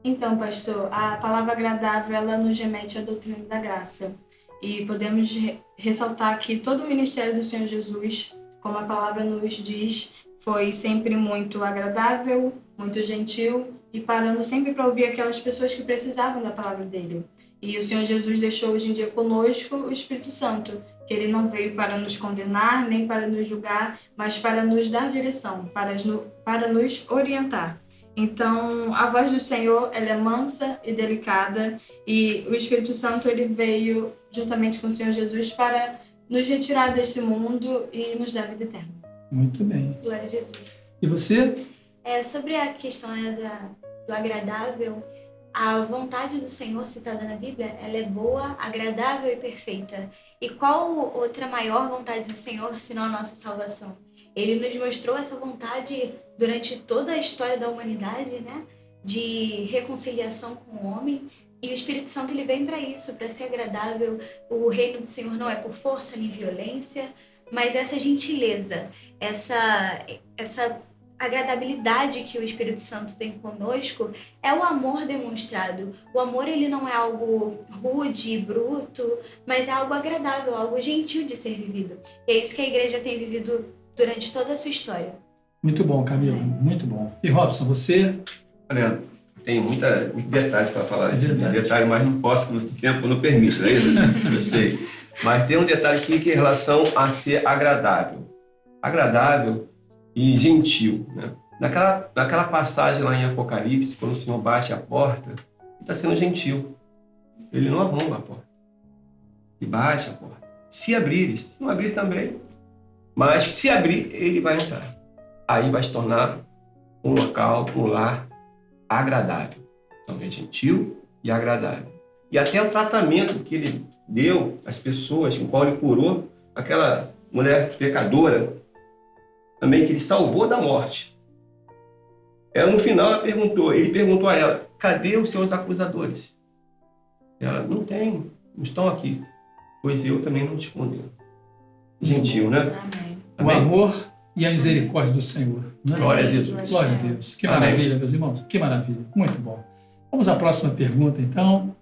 S11: Então, pastor, a palavra agradável, ela nos remete à doutrina da graça. E podemos ressaltar que todo o ministério do Senhor Jesus, como a palavra nos diz, foi sempre muito agradável, muito gentil e parando sempre para ouvir aquelas pessoas que precisavam da palavra dele. E o Senhor Jesus deixou hoje em dia conosco o Espírito Santo, que ele não veio para nos condenar, nem para nos julgar, mas para nos dar direção, para nos orientar. Então, a voz do Senhor, ela é mansa e delicada, e o Espírito Santo, ele veio juntamente com o Senhor Jesus para nos retirar deste mundo e nos dar vida eterna.
S5: Muito bem.
S9: Glória a Jesus.
S5: E você?
S9: Sobre a questão do agradável, a vontade do Senhor citada na Bíblia, ela é boa, agradável e perfeita. E qual outra maior vontade do Senhor, senão a nossa salvação? Ele nos mostrou essa vontade durante toda a história da humanidade, né? De reconciliação com o homem. E o Espírito Santo, ele vem para isso, para ser agradável. O reino do Senhor não é por força nem violência, mas essa gentileza, essa agradabilidade que o Espírito Santo tem conosco é o amor demonstrado. O amor, ele não é algo rude, bruto, mas é algo agradável, algo gentil de ser vivido. E é isso que a igreja tem vivido durante toda a sua história.
S5: Muito bom, Camila, muito bom. E Robson, você?
S6: Olha, tem muito detalhe para falar desse detalhe, mas não posso, porque o tempo não permite, não é isso? Eu sei. Mas tem um detalhe aqui que é em relação a ser agradável. Agradável e gentil, né? Naquela passagem lá em Apocalipse, quando o Senhor bate a porta, ele está sendo gentil. Ele não arromba a porta. Ele bate a porta. Se abrir, se não abrir também. Mas se abrir, ele vai entrar. Aí vai se tornar um local, um lar agradável. Então é gentil e agradável. E até o tratamento que ele deu às pessoas, com o qual ele curou aquela mulher pecadora, também que ele salvou da morte. No final ele perguntou a ela, cadê os seus acusadores? Ela, não tenho, não estão aqui, pois eu também não te escondeu. Gentil, né?
S5: Amém. O amor e a misericórdia do Senhor. Né?
S6: Glória a Jesus.
S5: Glória a Deus. Que
S6: Amém.
S5: maravilha, meus irmãos. Que maravilha. Muito bom. Vamos à próxima pergunta, então.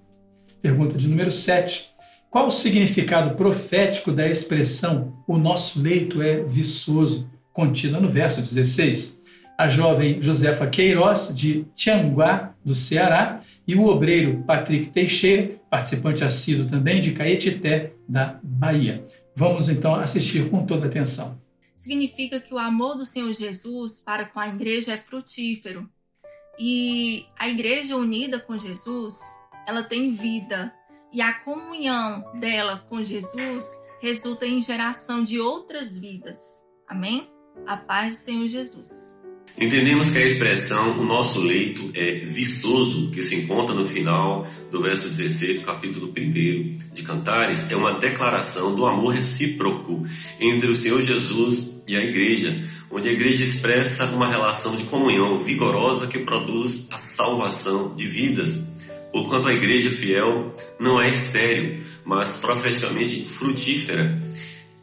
S5: Pergunta de número 7. Qual o significado profético da expressão o nosso leito é viçoso, contida no verso 16? A jovem Josefa Queiroz, de Tianguá, do Ceará, e o obreiro Patrick Teixeira, participante assíduo também de Caetité, da Bahia. Vamos, então, assistir com toda atenção.
S20: Significa que o amor do Senhor Jesus para com a igreja é frutífero. E a igreja unida com Jesus, ela tem vida. E a comunhão dela com Jesus resulta em geração de outras vidas. Amém? A paz do Senhor Jesus.
S21: Entendemos que a expressão "o nosso leito é viçoso", que se encontra no final do verso 16 do capítulo 1 de Cantares, é uma declaração do amor recíproco entre o Senhor Jesus e a igreja, onde a igreja expressa uma relação de comunhão vigorosa que produz a salvação de vidas. Porquanto a igreja fiel não é estéril, mas profeticamente frutífera.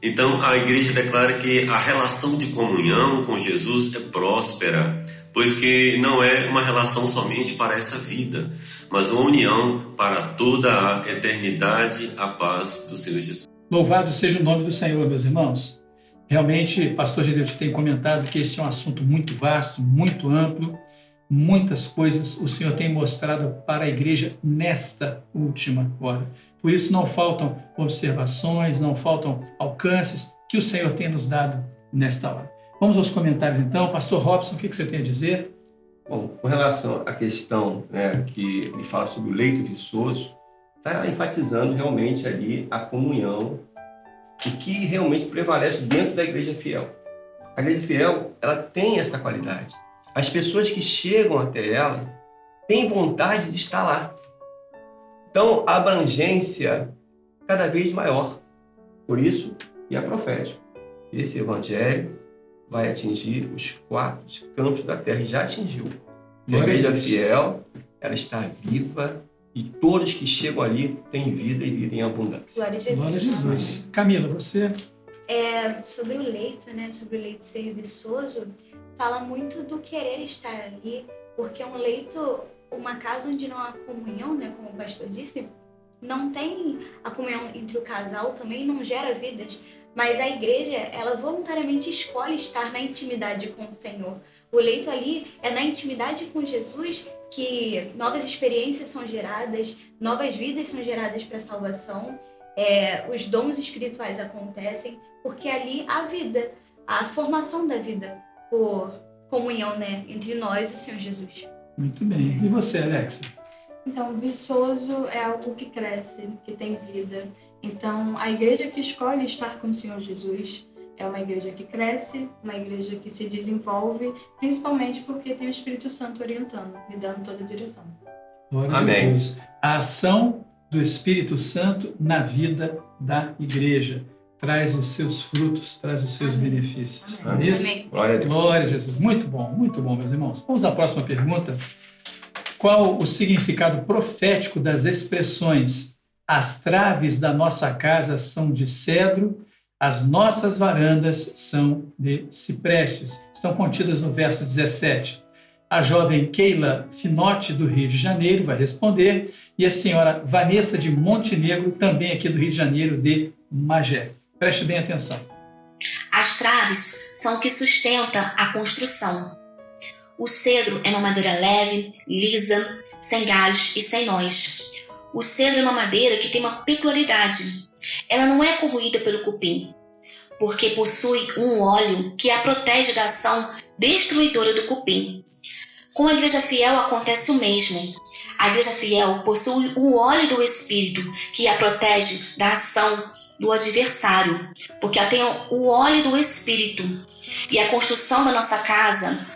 S21: Então a igreja declara que a relação de comunhão com Jesus é próspera, pois que não é uma relação somente para essa vida, mas uma união para toda a eternidade, a paz do Senhor Jesus.
S5: Louvado seja o nome do Senhor, meus irmãos. Realmente, pastor Gideilton tem comentado que este é um assunto muito vasto, muito amplo, muitas coisas o Senhor tem mostrado para a igreja nesta última hora. Por isso não faltam observações, não faltam alcances que o Senhor tem nos dado nesta hora. Vamos aos comentários então. Pastor Robson, o que você tem a dizer?
S6: Bom, com relação à questão que ele fala sobre o leito viçoso, está enfatizando realmente ali a comunhão, o que realmente prevalece dentro da igreja fiel. A igreja fiel, ela tem essa qualidade. As pessoas que chegam até ela têm vontade de estar lá. Então, a abrangência cada vez maior. Por isso, é profético. Esse evangelho vai atingir os 4 campos da terra e já atingiu. A igreja fiel, ela está viva e todos que chegam ali têm vida e vida em abundância.
S9: Glória a Jesus.
S5: Glória a Jesus. Camila, você?
S9: Sobre o leito, sobre o leito ser viçoso, fala muito do querer estar ali, porque um leito, uma casa onde não há comunhão, como o pastor disse, não tem a comunhão entre o casal, também não gera vidas, mas a igreja, ela voluntariamente escolhe estar na intimidade com o Senhor. O leito ali é na intimidade com Jesus que novas experiências são geradas, novas vidas são geradas para a salvação, os dons espirituais acontecem, porque ali há vida, a formação da vida por comunhão entre nós e o Senhor Jesus.
S5: Muito bem. E você, Alexa?
S11: Então, viçoso é algo que cresce, que tem vida. Então, a igreja que escolhe estar com o Senhor Jesus é uma igreja que cresce, uma igreja que se desenvolve, principalmente porque tem o Espírito Santo orientando e dando toda a direção.
S5: Glória a Jesus. A ação do Espírito Santo na vida da igreja traz os seus frutos, traz os seus benefícios. Não é isso?
S6: Amém. Glória a Deus.
S5: Glória a Jesus. Muito bom, meus irmãos. Vamos à próxima pergunta. Qual o significado profético das expressões "as traves da nossa casa são de cedro, as nossas varandas são de ciprestes"? Estão contidas no verso 17. A jovem Keila Finotti, do Rio de Janeiro, vai responder, e a senhora Vanessa de Montenegro, também aqui do Rio de Janeiro, de Magé. Preste bem atenção.
S22: As traves são o que sustenta a construção. O cedro é uma madeira leve, lisa, sem galhos e sem nós. O cedro é uma madeira que tem uma peculiaridade. Ela não é corroída pelo cupim, porque possui um óleo que a protege da ação destruidora do cupim. Com a igreja fiel acontece o mesmo. A igreja fiel possui o óleo do Espírito que a protege da ação do adversário, porque ela tem o óleo do Espírito. E a construção da nossa casa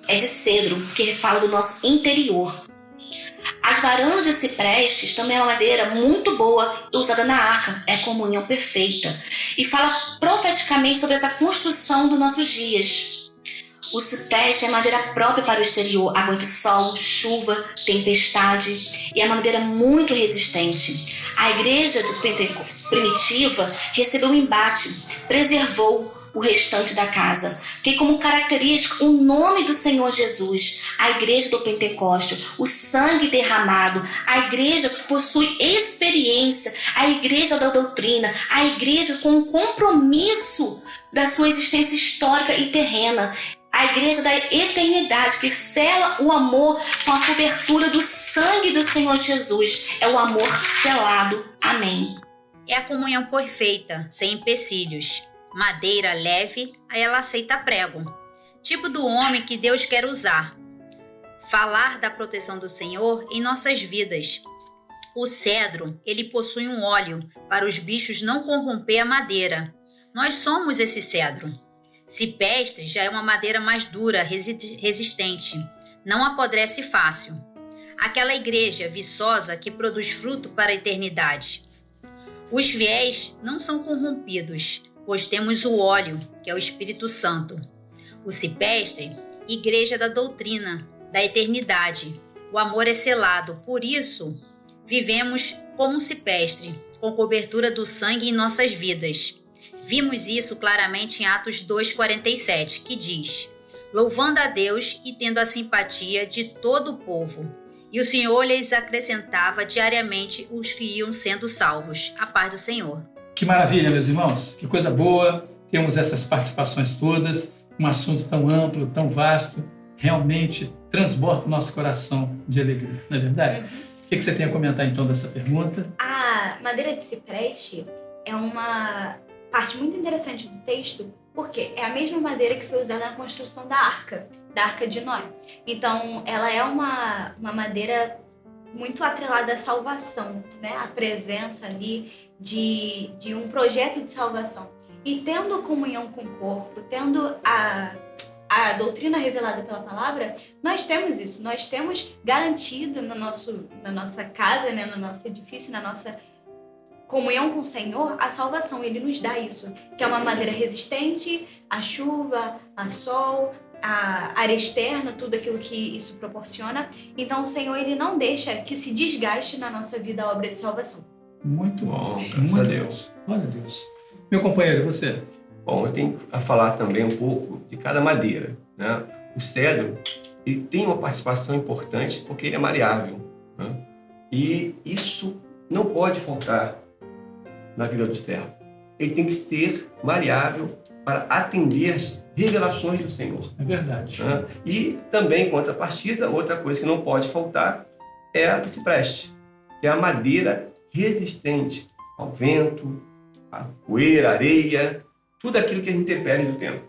S22: é de cedro, que fala do nosso interior. As varandas de ciprestes também é uma madeira muito boa usada na arca, é a comunhão perfeita. E fala profeticamente sobre essa construção dos nossos dias. O cipreste é madeira própria para o exterior, aguenta sol, chuva, tempestade, e é uma madeira muito resistente. A igreja do Pentecostes primitiva recebeu um embate, preservou o restante da casa. Tem como característica o nome do Senhor Jesus, a igreja do Pentecoste, o sangue derramado, a igreja que possui experiência, a igreja da doutrina, a igreja com o compromisso da sua existência histórica e terrena, a igreja da eternidade, que sela o amor com a cobertura do sangue do Senhor Jesus. É o amor selado. Amém.
S23: É a comunhão perfeita, sem empecilhos. Madeira leve, aí ela aceita prego. Tipo do homem que Deus quer usar. Falar da proteção do Senhor em nossas vidas. O cedro, ele possui um óleo para os bichos não corromper a madeira. Nós somos esse cedro. Cipestre já é uma madeira mais dura, resistente. Não apodrece fácil. Aquela igreja viçosa que produz fruto para a eternidade. Os fiéis não são corrompidos, pois temos o óleo, que é o Espírito Santo. O cipestre, igreja da doutrina, da eternidade. O amor é selado, por isso vivemos como um cipestre, com cobertura do sangue em nossas vidas. Vimos isso claramente em Atos 2,47, que diz: louvando a Deus e tendo a simpatia de todo o povo. E o Senhor lhes acrescentava diariamente os que iam sendo salvos. A paz do Senhor.
S5: Que maravilha, meus irmãos. Que coisa boa. Temos essas participações todas. Um assunto tão amplo, tão vasto. Realmente transborda o nosso coração de alegria. Não é verdade? O que você tem a comentar, então, dessa pergunta?
S9: A madeira de cipreste é uma parte muito interessante do texto, porque é a mesma madeira que foi usada na construção da Arca de Noé. Então, ela é uma madeira muito atrelada à salvação, né? A presença ali de um projeto de salvação. E tendo comunhão com o corpo, tendo a doutrina revelada pela palavra, nós temos isso. Nós temos garantido na nossa casa, né? No nosso edifício, na nossa comunhão com o Senhor, a salvação. Ele nos dá isso, que é uma madeira resistente à chuva, ao sol, à área externa, tudo aquilo que isso proporciona. Então, o Senhor, ele não deixa que se desgaste na nossa vida a obra de salvação.
S5: Muito bom.
S6: Graças a Deus.
S5: Olha Deus. Meu companheiro, você?
S6: Bom, eu tenho a falar também um pouco de cada madeira, né? O cedro, ele tem uma participação importante porque ele é maleável, né? E isso não pode faltar na vida do servo. Ele tem que ser maleável para atender as revelações do Senhor.
S5: É verdade.
S6: Né? E também, em contrapartida, outra coisa que não pode faltar é a cipreste, que é a madeira resistente ao vento, à poeira, à areia, tudo aquilo que é intempérie do tempo.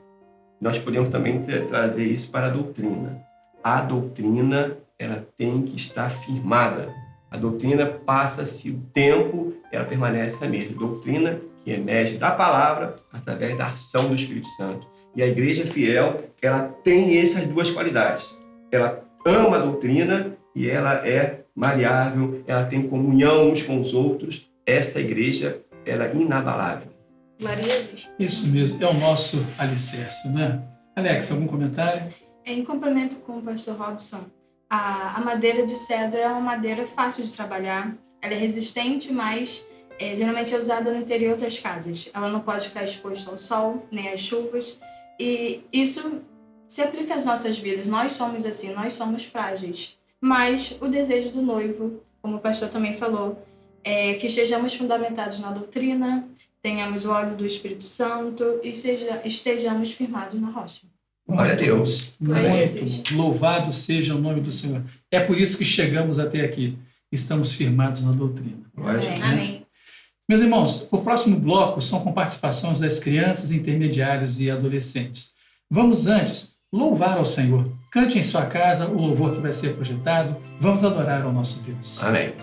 S6: Nós podemos também trazer isso para a doutrina. A doutrina, ela tem que estar firmada. A doutrina passa-se o tempo, ela permanece a mesma. Doutrina que emerge da palavra através da ação do Espírito Santo. E a igreja fiel, ela tem essas duas qualidades. Ela ama a doutrina e ela é maleável, ela tem comunhão uns com os outros. Essa igreja, ela é inabalável.
S9: Glória a Jesus.
S5: Isso mesmo, é o nosso alicerce, né? Alex, algum comentário?
S11: Em complemento com o pastor Robson, a madeira de cedro é uma madeira fácil de trabalhar, ela é resistente, mas geralmente é usada no interior das casas. Ela não pode ficar exposta ao sol, nem às chuvas, e isso se aplica às nossas vidas. Nós somos assim, nós somos frágeis. Mas o desejo do noivo, como o pastor também falou, é que estejamos fundamentados na doutrina, tenhamos o óleo do Espírito Santo e estejamos firmados na rocha.
S6: Glória a Deus.
S5: Muito louvado seja o nome do Senhor. É por isso que chegamos até aqui. Estamos firmados na doutrina.
S9: Amém.
S5: Meus irmãos, o próximo bloco são com participações das crianças, intermediários e adolescentes. Vamos antes louvar ao Senhor. Cante em sua casa o louvor que vai ser projetado. Vamos adorar ao nosso Deus.
S6: Amém.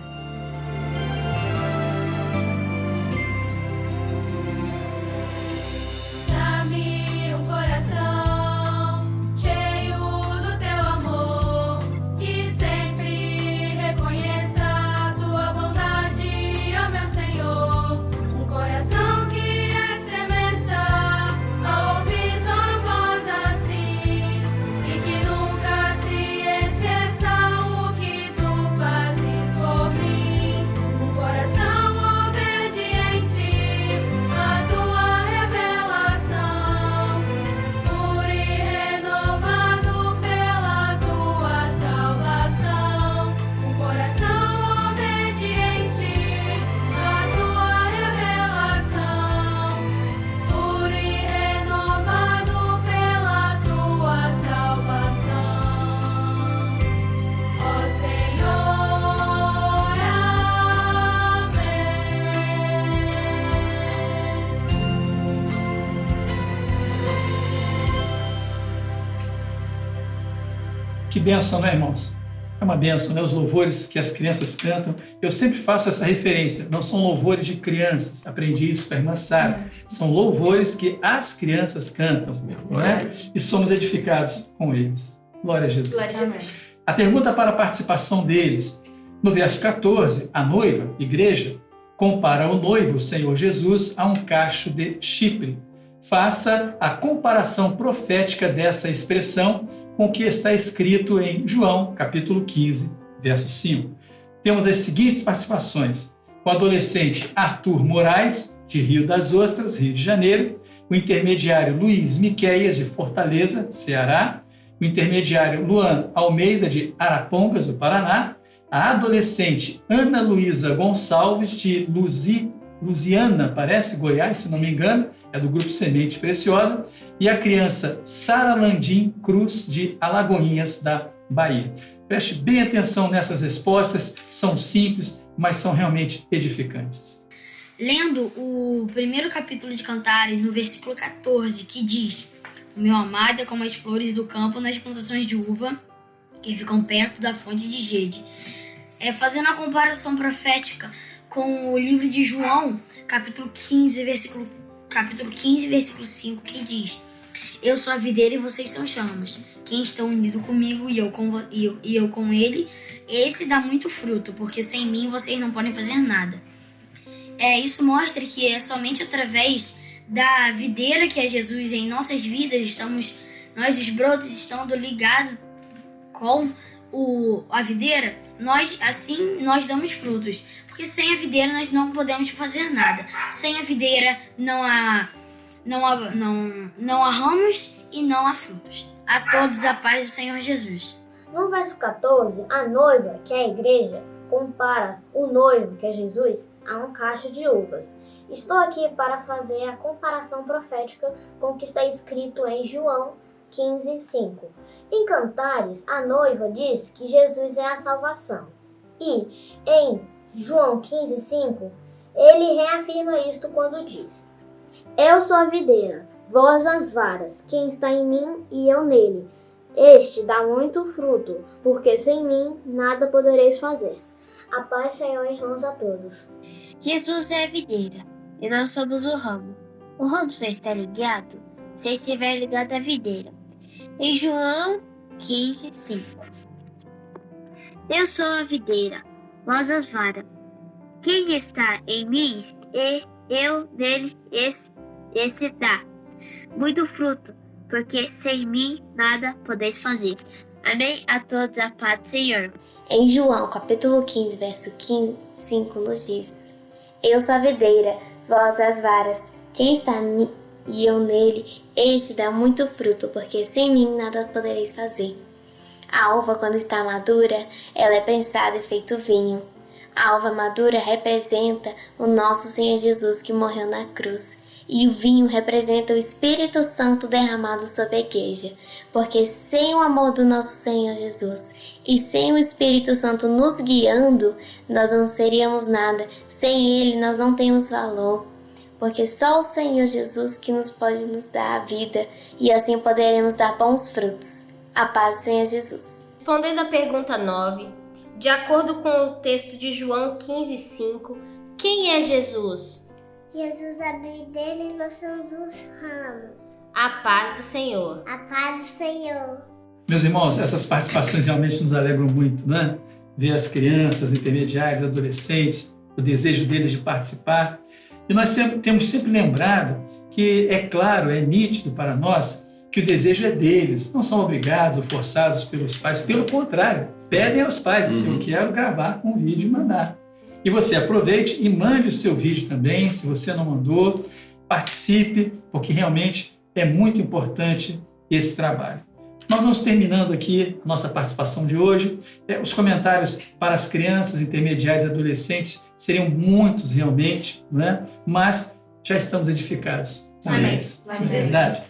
S3: Dá-me um coração cheio do teu amor, que sempre reconheça a tua bondade, ó meu Senhor. Um coração que estremeça ao ouvir tua voz assim, e que nunca se esqueça o que tu fazes por mim. Um coração obediente à tua revelação, puro e renovado pela tua salvação. Um coração obediente à tua revelação, puro e renovado pela tua salvação. Ó Senhor,
S5: Que bênção, né, irmãos? É uma bênção, né? Os louvores que as crianças cantam. Eu sempre faço essa referência. Não são louvores de crianças. Aprendi isso com a irmã Sara. São louvores que as crianças cantam, não é? E somos edificados com eles. Glória a Jesus.
S9: Glória a Jesus.
S5: A pergunta para a participação deles. No verso 14, a noiva, igreja, compara o noivo, o Senhor Jesus, a um cacho de Chipre. Faça a comparação profética dessa expressão com o que está escrito em João, capítulo 15, verso 5. Temos as seguintes participações. O adolescente Arthur Moraes, de Rio das Ostras, Rio de Janeiro. O intermediário Luiz Miqueias, de Fortaleza, Ceará. O intermediário Luan Almeida, de Arapongas, do Paraná. A adolescente Ana Luísa Gonçalves, de Lusiana, parece, Goiás, se não me engano, é do Grupo Semente Preciosa, e a criança Sara Landim Cruz, de Alagoinhas, da Bahia. Preste bem atenção nessas respostas, são simples, mas são realmente edificantes.
S1: Lendo o primeiro capítulo de Cantares, no versículo 14, que diz: "O meu amado é como as flores do campo nas plantações de uva, que ficam perto da fonte de Gede." Fazendo a comparação profética com o livro de João, capítulo 15, versículo 5, que diz: "Eu sou a videira e vocês são chamas. Quem está unido comigo e eu com ele, esse dá muito fruto, porque sem mim vocês não podem fazer nada." Isso mostra que é somente através da videira que é Jesus em nossas vidas, nós os brotos estando ligados com a videira, nós damos frutos. Porque sem a videira nós não podemos fazer nada. Sem a videira não há ramos e não há frutos. A todos a paz do Senhor Jesus.
S2: No verso 14, a noiva, que é a igreja, compara o noivo, que é Jesus, a um cacho de uvas. Estou aqui para fazer a comparação profética com o que está escrito em João 15, 5. Em Cantares, a noiva diz que Jesus é a salvação. E em João 15, 5, ele reafirma isto quando diz: "Eu sou a videira, vós as varas, quem está em mim e eu nele. Este dá muito fruto, porque sem mim nada podereis fazer." A paz, Senhor, irmãos a todos.
S4: Jesus é a videira, e nós somos o ramo. O ramo só está ligado se estiver ligado à videira. Em João 15, 5. "Eu sou a videira, vós as varas. Quem está em mim e eu nele, esse dá muito fruto, porque sem mim nada podeis fazer." Amém? A todos a paz do Senhor.
S22: Em João, capítulo 15, verso 5, nos diz: "Eu sou a videira, vós as varas. Quem está em mim e eu nele, este dá muito fruto, porque sem mim nada podereis fazer." A uva, quando está madura, ela é prensada e feito vinho. A uva madura representa o nosso Senhor Jesus, que morreu na cruz. E o vinho representa o Espírito Santo derramado sobre a igreja. Porque sem o amor do nosso Senhor Jesus e sem o Espírito Santo nos guiando, nós não seríamos nada. Sem Ele nós não temos valor. Porque só o Senhor Jesus que nos pode nos dar a vida, e assim poderemos dar bons frutos. A paz do Senhor Jesus.
S24: Respondendo à pergunta 9, de acordo com o texto de João 15, 5, quem é Jesus?
S25: Jesus é a videira e nós somos os ramos.
S24: A paz do Senhor.
S25: A paz do Senhor.
S5: Meus irmãos, essas participações realmente nos alegram muito, né? Ver as crianças, intermediários, adolescentes, o desejo deles de participar. E nós temos sempre lembrado que, é claro, é nítido para nós que o desejo é deles, não são obrigados ou forçados pelos pais, pelo contrário, pedem aos pais: "Eu quero gravar um vídeo e mandar." E você aproveite e mande o seu vídeo também, se você não mandou, participe, porque realmente é muito importante esse trabalho. Nós vamos terminando aqui a nossa participação de hoje. Os comentários para as crianças, intermediários e adolescentes seriam muitos realmente, né? Mas já estamos edificados.
S9: Amém.
S5: Não é verdade?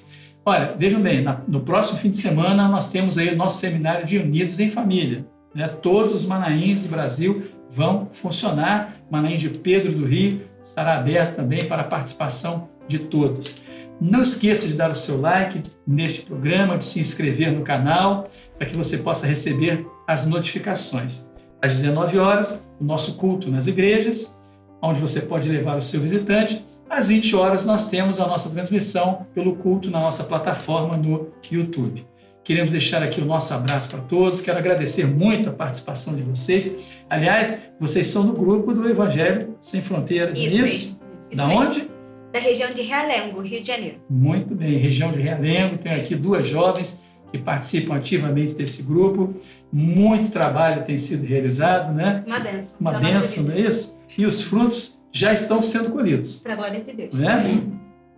S5: Olha, vejam bem, no próximo fim de semana nós temos aí o nosso seminário de Unidos em Família, né? Todos os manaíns do Brasil vão funcionar. Manaim de Pedro do Rio estará aberto também para a participação de todos. Não esqueça de dar o seu like neste programa, de se inscrever no canal, para que você possa receber as notificações. Às 19 horas, o nosso culto nas igrejas, onde você pode levar o seu visitante. Às 20 horas, nós temos a nossa transmissão pelo culto na nossa plataforma no YouTube. Queremos deixar aqui o nosso abraço para todos. Quero agradecer muito a participação de vocês. Aliás, vocês são do grupo do Evangelho Sem Fronteiras,
S9: Isso
S5: não é
S9: mesmo.
S5: isso? Da onde?
S9: Da região de Realengo, Rio de Janeiro.
S5: Muito bem, região de Realengo. Tenho aqui 2 jovens que participam ativamente desse grupo. Muito trabalho tem sido realizado, né?
S9: Uma bênção.
S5: Uma bênção, não é isso? E os frutos já estão sendo colhidos.
S9: Para a glória de Deus.
S5: Não é?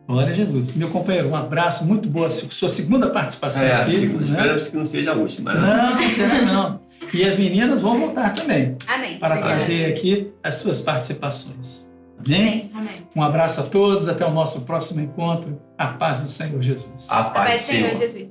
S5: Glória a Jesus. Meu companheiro, um abraço, muito boa sua segunda participação aqui.
S6: Esperamos que não seja a última. Né?
S5: Não será não. E as meninas vão voltar também.
S9: Amém.
S5: Para
S9: Obrigada.
S5: trazer aqui as suas participações. Amém?
S9: Amém.
S5: Um abraço a todos, até o nosso próximo encontro. A paz do Senhor Jesus.
S6: A
S9: A paz do Senhor Jesus.